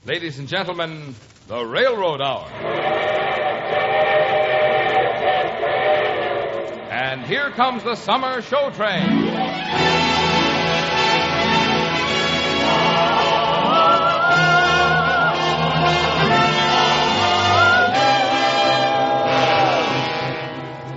Ladies and gentlemen, the Railroad Hour. And here comes the summer show train.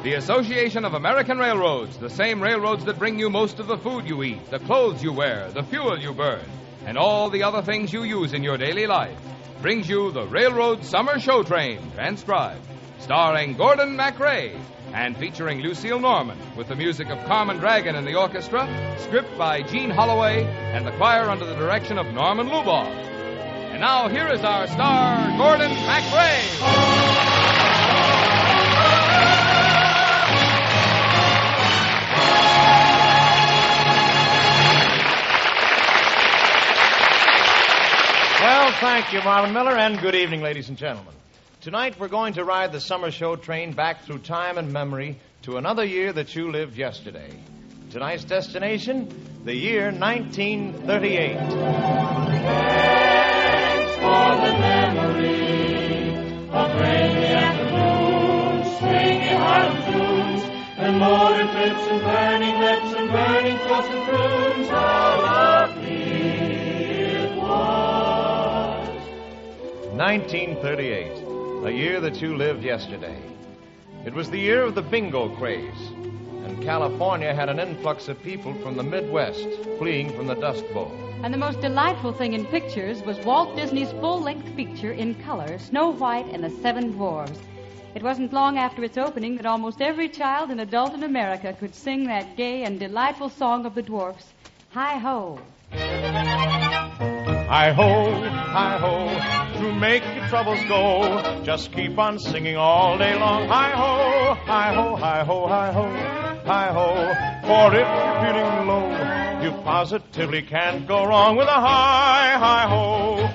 The Association of American Railroads, the same railroads that bring you most of the food you eat, the clothes you wear, the fuel you burn, and all the other things you use in your daily life, brings you the Railroad Summer Show Train, transcribed, starring Gordon MACRAE and featuring Lucille Norman, with the music of Carmen Dragon and the orchestra, script by Gene Holloway, and the choir under the direction of Norman Luboff. And now here is our star, Gordon MACRAE. Well, thank you, Marlon Miller, and good evening, ladies and gentlemen. Tonight we're going to ride the summer show train back through time and memory to another year that you lived yesterday. Tonight's destination, the year 1938. Thanks for the memory of rainy afternoons, swinging Harlem tunes, and motor trips and burning lips and burning throats and croons. How lovely it was. 1938, a year that you lived yesterday. It was the year of the bingo craze, and California had an influx of people from the Midwest fleeing from the Dust Bowl. And the most delightful thing in pictures was Walt Disney's full-length feature in color, Snow White and the Seven Dwarfs. It wasn't long after its opening that almost every child and adult in America could sing that gay and delightful song of the dwarfs, Hi-Ho. Hi-ho, to make your troubles go. Just keep on singing all day long. Hi-ho, hi-ho, hi-ho, hi-ho, hi-ho. For if you're feeling low, you positively can't go wrong with a hi-ho.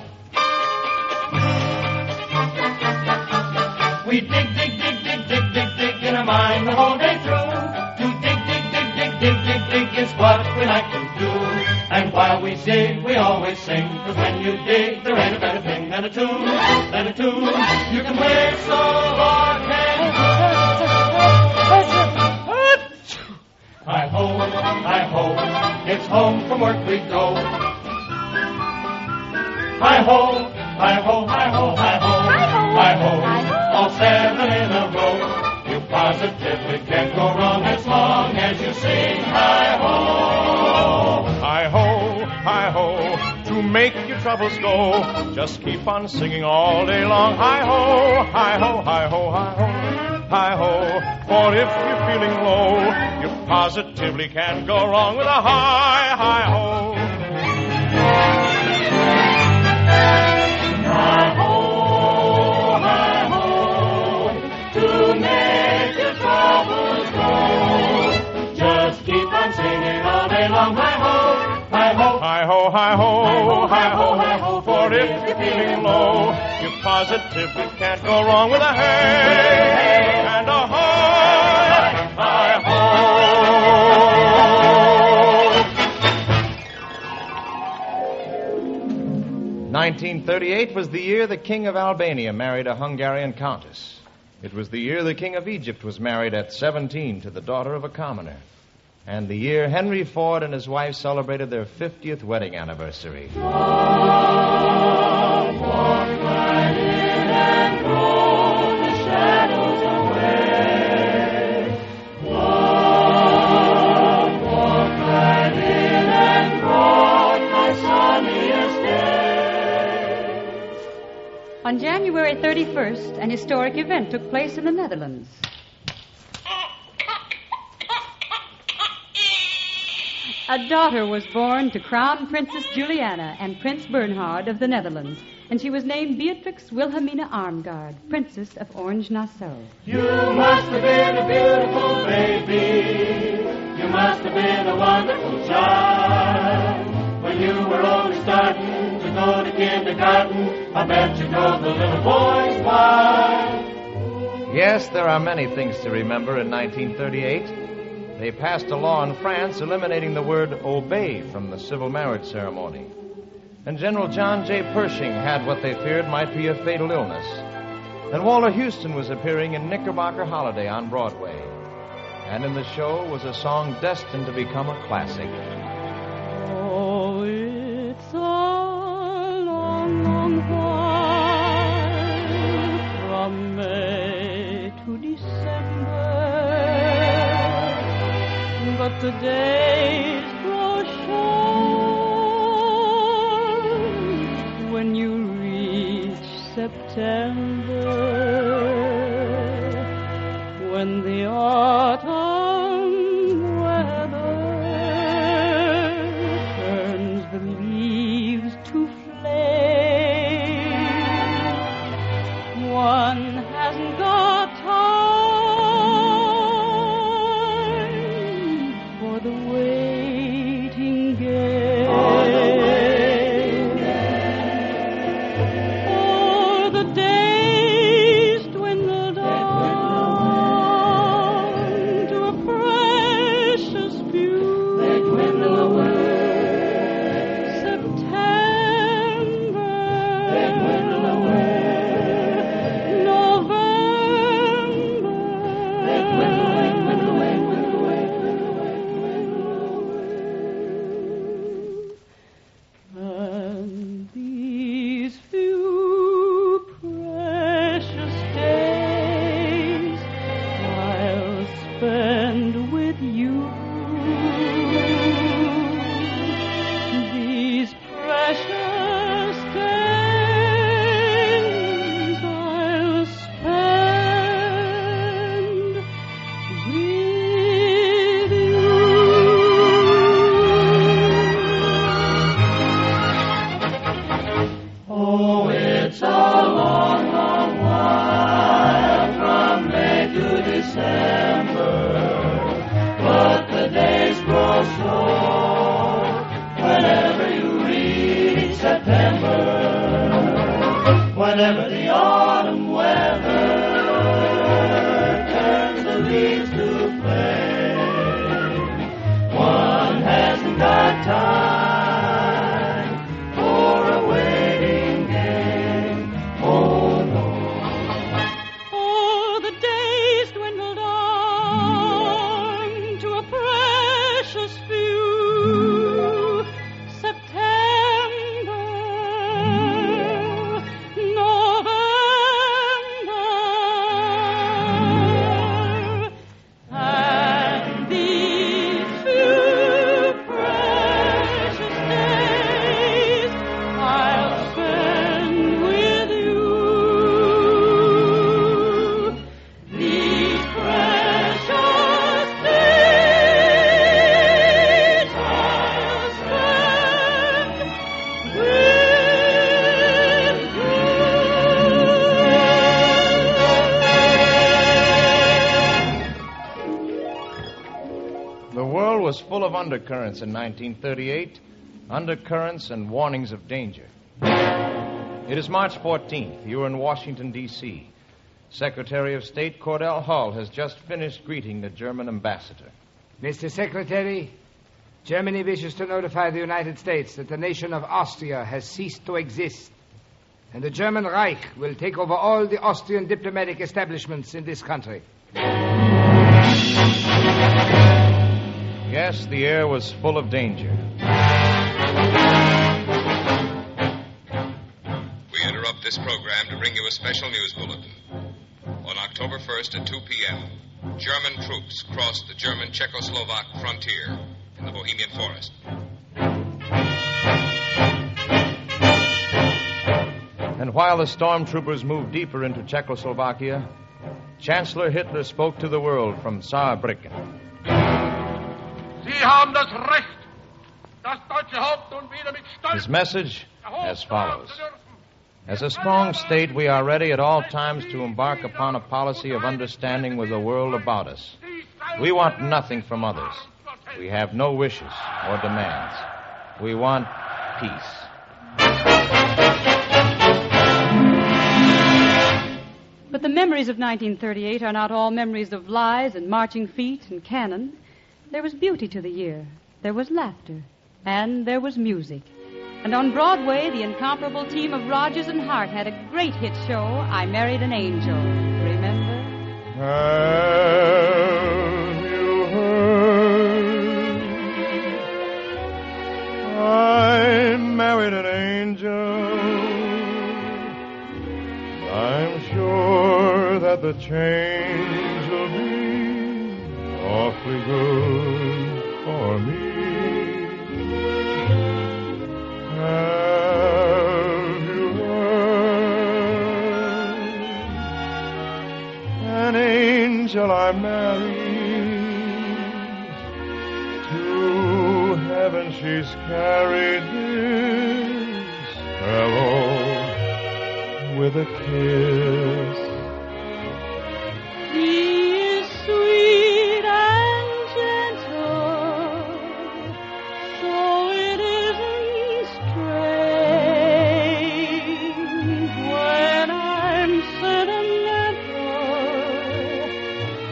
We dig in our mind the whole day through. To dig is what we like to do. And while we dig, we always sing. 'Cause when you dig, there ain't a better thing than a tune. You can whistle or can Hi-ho, hi-ho, it's home from work we go. Hi-ho, hi-ho, hi-ho, hi-ho, hi-ho, all seven in a row. You positively can't go wrong as long as you sing hi-ho. Hi-ho, hi-ho, to make your troubles go. Just keep on singing all day long. Hi-ho, hi-ho, hi-ho, hi-ho, hi-ho. For if you're feeling low, you positively can't go wrong with a hi-ho. Hi-ho, hi-ho, to make your troubles go. Just keep on singing all day long. Hi-ho, hi-ho, Hi-ho, hi-ho, hi-ho, hi-ho. For if you're feeling low, you positively can't go wrong with a hey and a hi, hi-ho. 1938 was the year the King of Albania married a Hungarian countess. It was the year the King of Egypt was married at 17 to the daughter of a commoner. And the year Henry Ford and his wife celebrated their 50th wedding anniversary. Walk right in and roll the shadows away. Walk right in and brought my sunniest day. On January 31st, an historic event took place in the Netherlands. A daughter was born to Crown Princess Juliana and Prince Bernhard of the Netherlands, and she was named Beatrix Wilhelmina Armgard, Princess of Orange-Nassau. You must have been a beautiful baby. You must have been a wonderful child. When you were only starting to go to kindergarten, I bet you drove the little boys wild. Yes, there are many things to remember in 1938. They passed a law in France eliminating the word obey from the civil marriage ceremony. And General John J. Pershing had what they feared might be a fatal illness. And Walter Houston was appearing in Knickerbocker Holiday on Broadway. And in the show was a song destined to become a classic. Oh, it's a long, long while from May to December, but the days grow short when you reach September, when the autumn weather turns the leaves to flame. One hasn't got time for the waiting game. For the days dwindle down to a precious few. They dwindle away. September. They dwindle away. November. They dwindle away, dwindle away, dwindle away, dwindle away, dwindle away. And these few precious days I'll spend with you. These precious days I'll spend with you. Oh, it's a long, long while from May to December, but the days grow short whenever you reach September, whenever the autumn weather turns the leaves to flame. One hasn't got time for a waiting game. Oh, no. Oh, the days dwindle down to a precious few. September, November, and these few precious days I'll spend with you. These precious days I'll spend with you. The world was full of undercurrents in 1938, undercurrents and warnings of danger. It is March 14th. You are in Washington, D.C. Secretary of State Cordell Hull has just finished greeting the German ambassador. Mr. Secretary, Germany wishes to notify the United States that the nation of Austria has ceased to exist, and the German Reich will take over all the Austrian diplomatic establishments in this country. Yes, the air was full of danger. We interrupt this program to bring you a special news bulletin. On October 1st at 2 p.m., German troops crossed the German-Czechoslovak frontier in the Bohemian Forest. And while the stormtroopers moved deeper into Czechoslovakia, Chancellor Hitler spoke to the world from Saarbrücken. Sie haben das Recht, das deutsche Haupt nun wieder mit Stolz. His message as follows. As a strong state, we are ready at all times to embark upon a policy of understanding with the world about us. We want nothing from others. We have no wishes or demands. We want peace. But the memories of 1938 are not all memories of lies and marching feet and cannon. There was beauty to the year. There was laughter. And there was music. And on Broadway, the incomparable team of Rodgers and Hart had a great hit show, I Married an Angel. Remember? Have you heard? I married an angel. I'm sure that the change will be awfully good for me. Have you heard? An angel I married, to heaven she's carried this fellow with a kiss. He is sweet and gentle, so it isn't strange when I'm sentimental.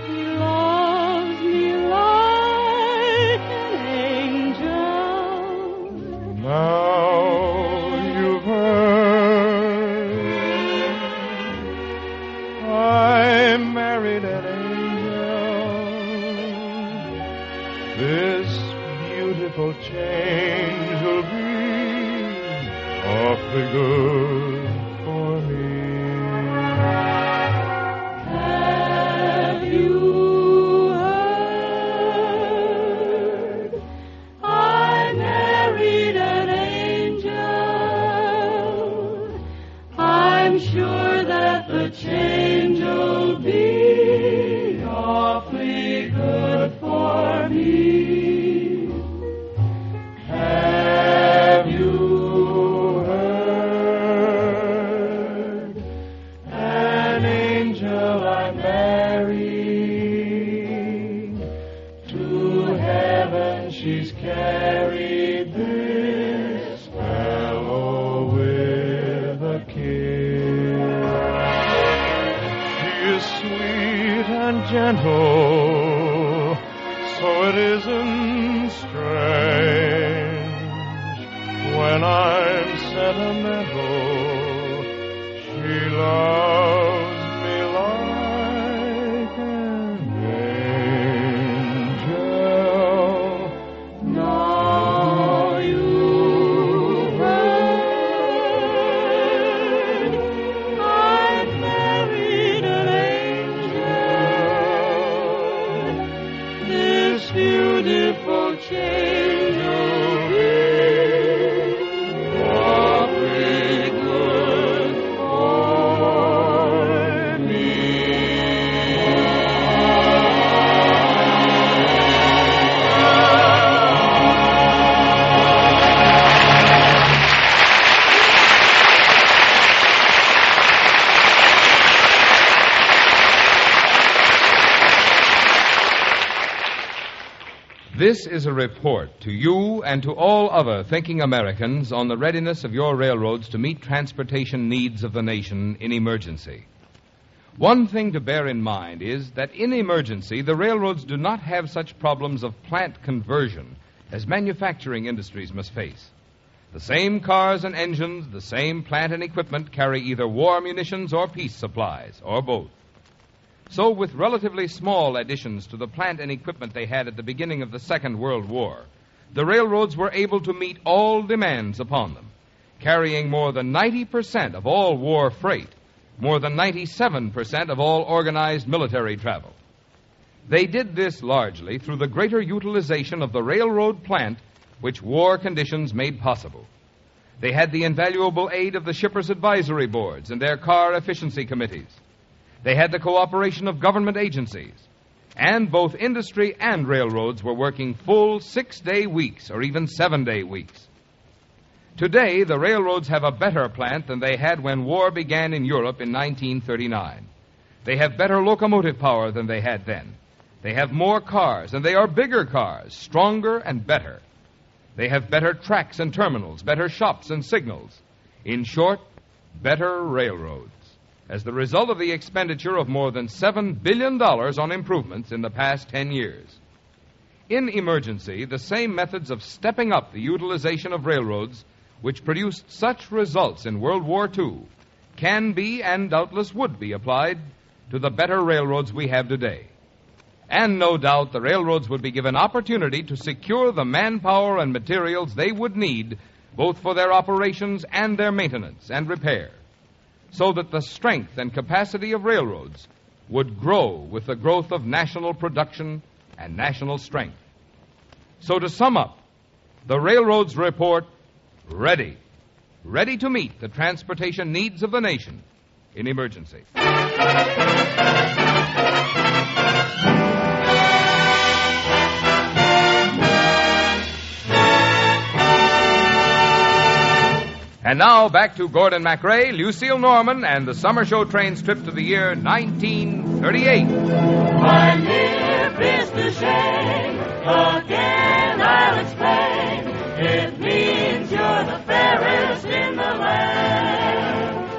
He loves me like an angel. Now you've heard I married an angel. This beautiful change will be awfully good for me. Have you heard? I married an angel. I'm sure that the change will be awfully good for me. Have you heard? An angel I married, to heaven she's carried this fellow with a kiss. She is sweet and gentle, so it isn't strange when I'm sentimental. She loves me like an angel. Now you've heard I married an angel. This beautiful change will be awfully good for me. This is a report to you and to all other thinking Americans on the readiness of your railroads to meet transportation needs of the nation in emergency. One thing to bear in mind is that in emergency, the railroads do not have such problems of plant conversion as manufacturing industries must face. The same cars and engines, the same plant and equipment carry either war munitions or peace supplies, or both. So, with relatively small additions to the plant and equipment they had at the beginning of the Second World War, the railroads were able to meet all demands upon them, carrying more than 90% of all war freight, more than 97% of all organized military travel. They did this largely through the greater utilization of the railroad plant which war conditions made possible. They had the invaluable aid of the shippers' advisory boards and their car efficiency committees. They had the cooperation of government agencies. And both industry and railroads were working full 6-day weeks or even 7-day weeks. Today, the railroads have a better plant than they had when war began in Europe in 1939. They have better locomotive power than they had then. They have more cars, and they are bigger cars, stronger and better. They have better tracks and terminals, better shops and signals. In short, better railroads, as the result of the expenditure of more than $7 billion on improvements in the past 10 years. In emergency, the same methods of stepping up the utilization of railroads which produced such results in World War II, can be and doubtless would be applied to the better railroads we have today. And no doubt the railroads would be given opportunity to secure the manpower and materials they would need both for their operations and their maintenance and repair, so that the strength and capacity of railroads would grow with the growth of national production and national strength. So to sum up, the railroads report ready to meet the transportation needs of the nation in emergency. And now back to Gordon MACRAE, Lucille Norman, and the summer show train's trip to the year 1938. My dear Mr. Shane, again I'll explain. It means you're the fairest in the land.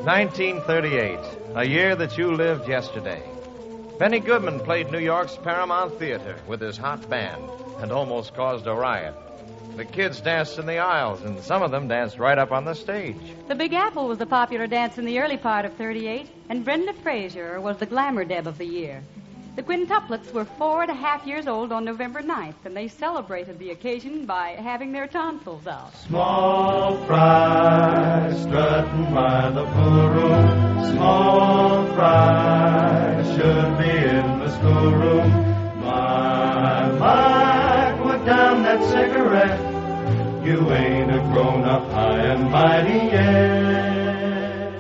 1938, a year that you lived yesterday. Benny Goodman played New York's Paramount Theater with his hot band and almost caused a riot. The kids danced in the aisles, and some of them danced right up on the stage. The Big Apple was the popular dance in the early part of 38, and Brenda Frazier was the glamour deb of the year. The quintuplets were 4.5 years old on November 9th, and they celebrated the occasion by having their tonsils out. Small fry strutting by the poolroom. Small fry should be in the schoolroom. My, put down that cigarette. You ain't a grown-up high and mighty yet.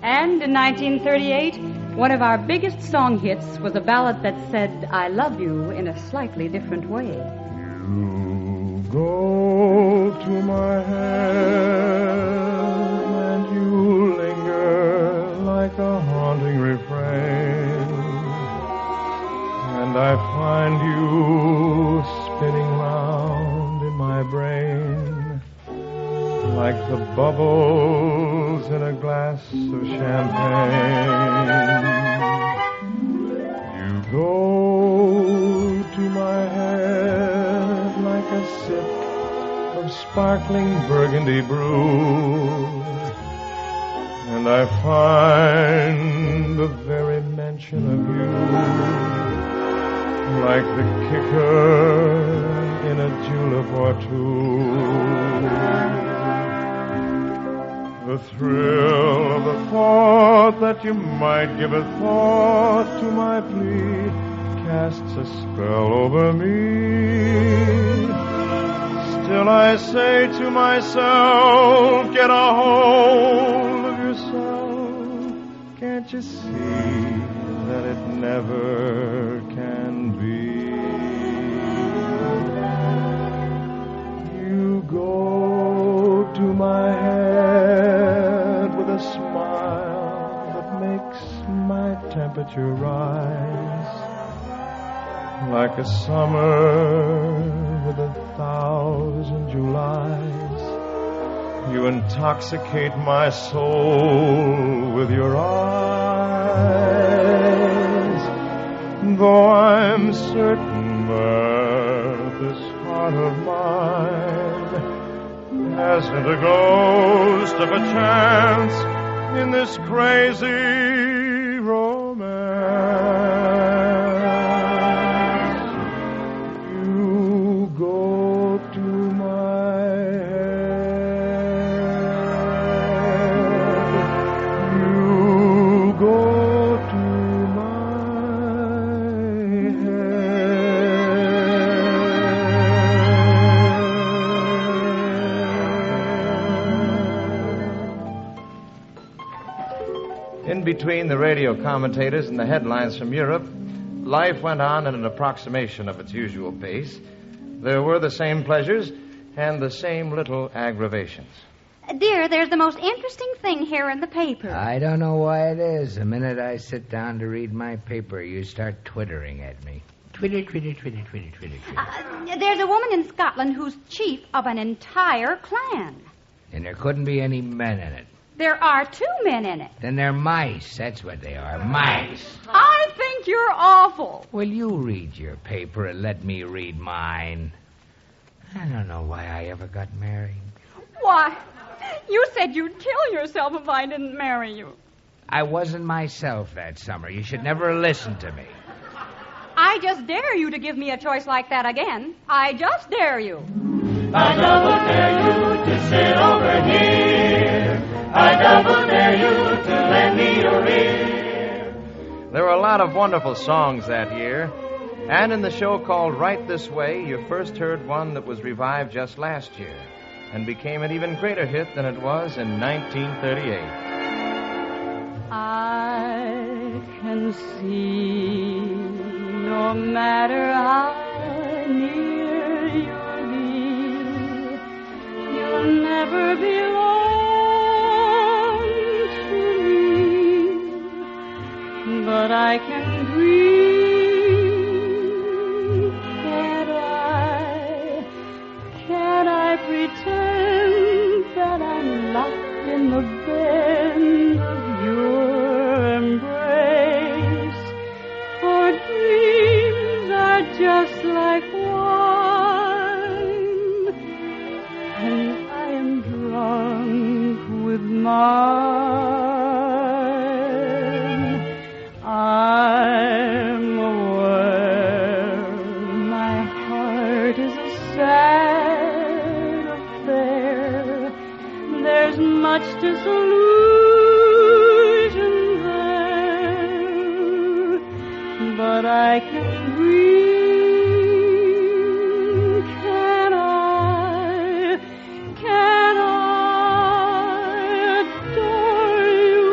And in 1938, one of our biggest song hits was a ballad that said, I love you in a slightly different way. You go to my head and you linger like a haunting refrain, and I find you spinning round in my brain like the bubbles in a glass of champagne. You go to my head like a sip of sparkling burgundy brew, and I find the very mention of you like the kicker in a julep or two. The thrill of the thought that you might give a thought to my plea casts a spell over me. Still I say to myself, get a hold of yourself. Can't you see that it never can be? You go to my head with a smile that makes my temperature rise like a summer with 1,000 Julys. You intoxicate my soul with your eyes, though I'm certain that this heart of mine hasn't a ghost of a chance in this crazy romance. You go to my head. You go to my head. In between the radio commentators and the headlines from Europe, life went on at an approximation of its usual pace. There were the same pleasures and the same little aggravations. Dear, there's the most interesting thing here in the paper. I don't know why it is. The minute I sit down to read my paper, you start twittering at me. Twitter. There's a woman in Scotland who's chief of an entire clan. And there couldn't be any men in it. There are 2 men in it. Then they're mice. That's what they are, mice. I think you're awful. Well, you read your paper and let me read mine. I don't know why I ever got married. Why, you said you'd kill yourself if I didn't marry you. I wasn't myself that summer. You should never listen to me. I just dare you to give me a choice like that again. I just dare you. I double dare you to sit over here. I double dare you to lend me your ear. There were a lot of wonderful songs that year. And in the show called Right This Way, you first heard one that was revived just last year and became an even greater hit than it was in 1938. I can see no matter how near you'll be, you'll never belong to me. But I can dream. Can I pretend that I'm locked in the bend of your embrace? For dreams are just like wine, and I am drunk with mine. I'm aware my heart is a sad affair. There's much disillusion there, but I can dream. Can I adore you,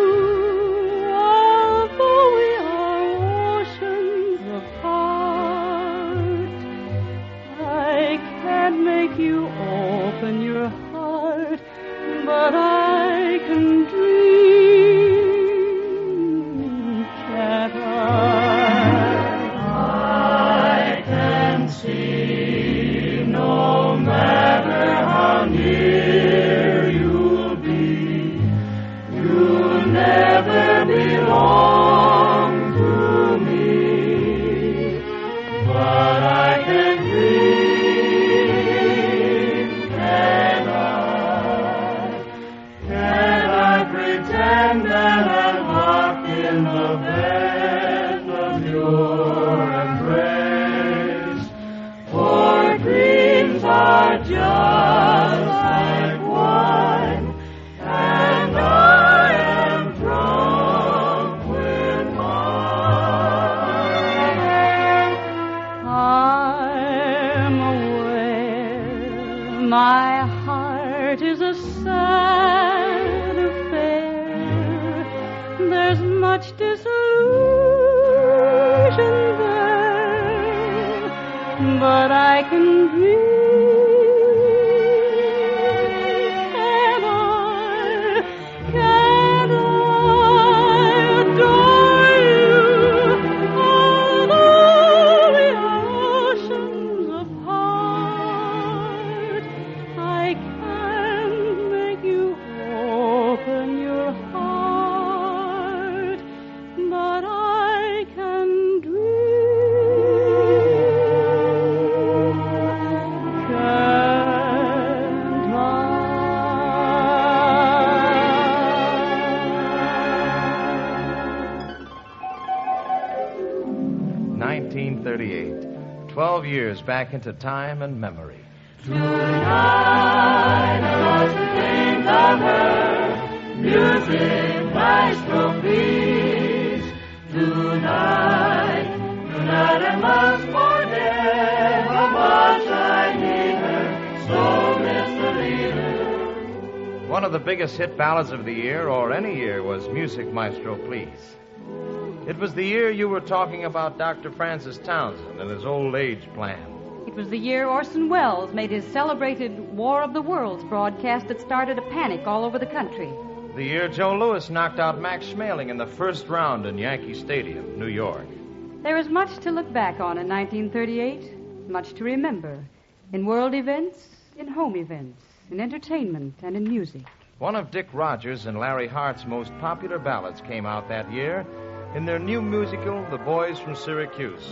although we are oceans apart? I can't make you open your heart, but I can dream, can't I can see no matter how near you'll be, you'll never belong to me, but I can dream, can I pretend that I'm locked in the bed of your embrace? For dreams are just like wine, and I am drunk with mine. I'm aware my heart is a sad affair. There's much disillusion there, but I can dream. Can I adore you, although we are oceans apart? I can't make you open your heart, but I can dream, can't I? 1938. 12 years back into time and memory. Tonight I want to think of her. Music, maestro, please. Tonight I must forget how much I need her. So, Mr. Leader. One of the biggest hit ballads of the year, or any year, was Music, Maestro, Please. It was the year you were talking about Dr. Francis Townsend and his old age plan. It was the year Orson Welles made his celebrated War of the Worlds broadcast that started a panic all over the country. The year Joe Louis knocked out Max Schmeling in the first round in Yankee Stadium, New York. There is much to look back on in 1938, much to remember, in world events, in home events, in entertainment, and in music. One of Dick Rogers and Larry Hart's most popular ballads came out that year in their new musical, The Boys from Syracuse,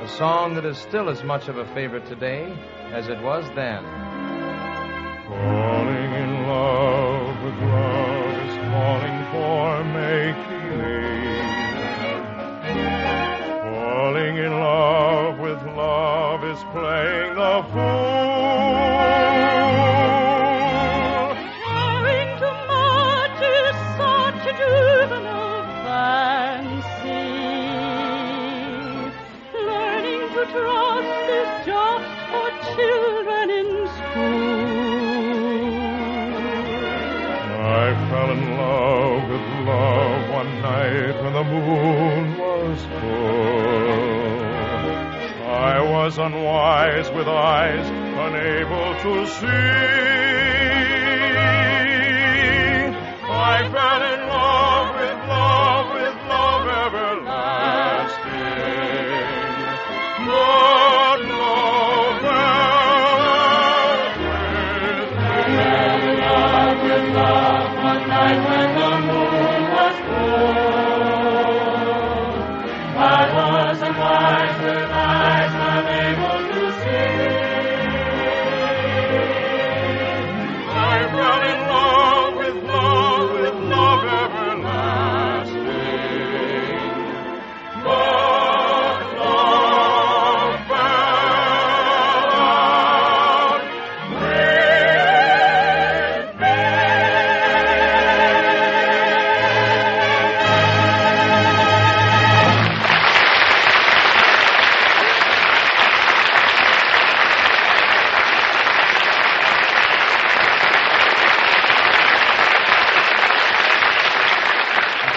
a song that is still as much of a favorite today as it was then. Calling I fell in love with love one night when the moon was full. I was unwise with eyes unable to see. I fell in love with love everlasting. But love fell with love one night when the moon was full. I was unwise with eyes unable to see. I fell in love with love everlasting. But love fell out with me.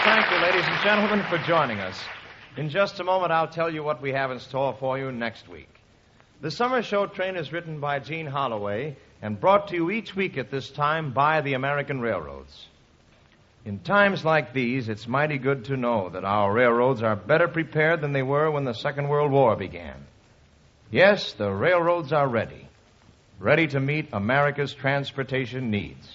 Thank you, ladies and gentlemen, for joining us. In just a moment, I'll tell you what we have in store for you next week. The Summer Show Train is written by Gene Holloway and brought to you each week at this time by the American Railroads. In times like these, it's mighty good to know that our railroads are better prepared than they were when the Second World War began. Yes, the railroads are ready to meet America's transportation needs.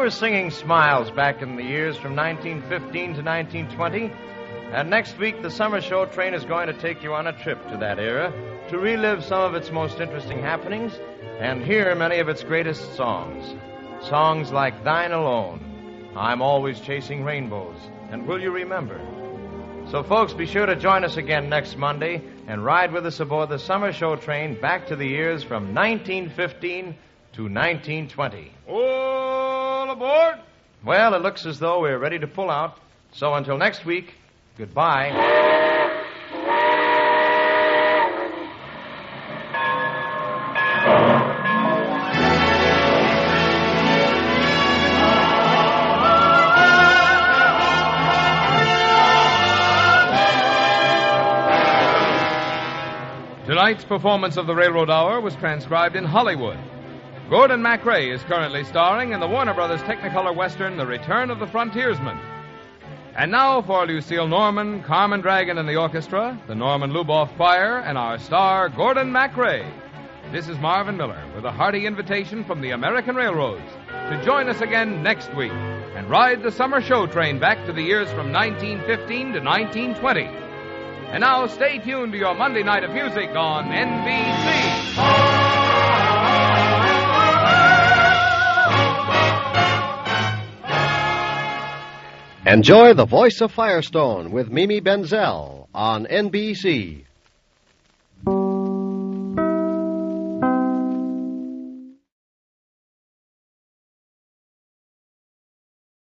Singing Smiles back in the years from 1915 to 1920. And next week, the Summer Show Train is going to take you on a trip to that era to relive some of its most interesting happenings and hear many of its greatest songs. Songs like Thine Alone, I'm Always Chasing Rainbows, and Will You Remember? So, folks, be sure to join us again next Monday and ride with us aboard the Summer Show Train back to the years from 1915 to 1920. All aboard! Well, it looks as though we're ready to pull out. So until next week, goodbye. Tonight's performance of the Railroad Hour was transcribed in Hollywood. Gordon MACRAE is currently starring in the Warner Brothers Technicolor Western, The Return of the Frontiersman. And now for Lucille Norman, Carmen Dragon and the orchestra, the Norman Luboff Choir, and our star, Gordon MACRAE. This is Marvin Miller with a hearty invitation from the American Railroads to join us again next week and ride the Summer Show Train back to the years from 1915 to 1920. And now stay tuned to your Monday night of music on NBC. Enjoy The Voice of Firestone with Mimi Benzel on NBC.